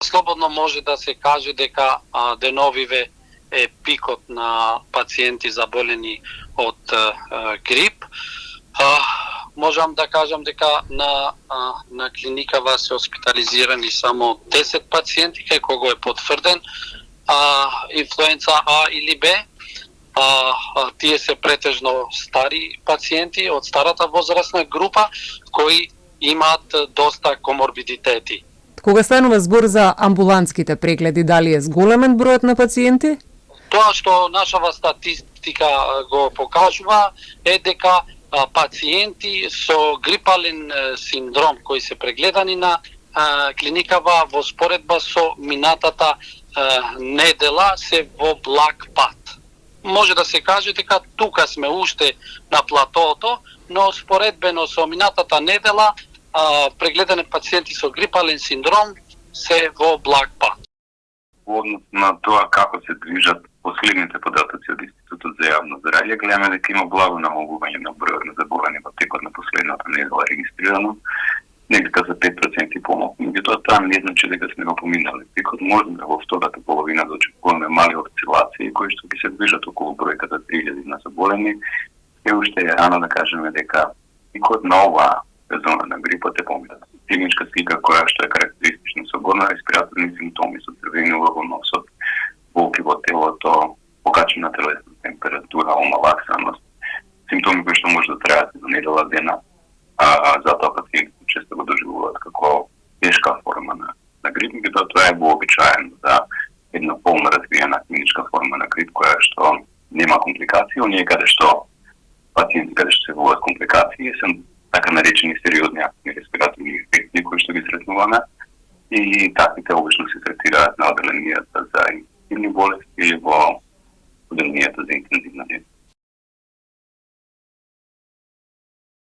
Слободно може да се каже дека деновиве е пикот на пациенти заболени од грип. Можам да кажам дека на клиникава се хоспитализирани само 10 пациенти кај кого е потврден инфлуенца А или Б. Тие се претежно стари пациенти од старата возрастна група кои имаат доста коморбидитети. Кога станува збор за амбулантските прегледи, дали е зголемен бројот на пациенти? Тоа што нашава статистика го покажува е дека пациенти со грипален синдром кои се прегледани на клиникава во споредба со минатата недела се во благ пат. Може да се каже дека тука сме уште на платото, но споредбено со минатата недела прегледани пациенти со грипален синдром се во благ пат. Во однос на тоа како се движат последните податоци од Институтот за јавно здравје, гледаме дека има благо намалување на бројот на заболени во текот на последната недела регистрирано, некака за 5% помалку. Меѓутоа тоа не значи дека сме го поминали. Пикот може да во втората половина да очекуваме мали осцилации кои што ќе се движат околу бројката 3000 на заболени. Е уште е рано да кажеме дека пикот на оваа сезона на грипот е поминат. Клиничка слика која што е карактеристична со горна респираторни симптоми, со црвенило во носот, болки во телото, покачена телесна температура, омалаксаност, симптоми кои што може да трајат до недела дена, затоа пациентите често го доживуваат како тешка форма на грип, меѓутоа тоа е вообичаено за една полно развиена клиничка форма на грип која што нема компликации, оние каде што пациенти каде што се воат компликации се така наречени сериозни активни респираторни инфекции кои што ги сретнуваме и таквите обично се третираат на оделенијата за инфекционни болести во оделенијата за интензивна медицина.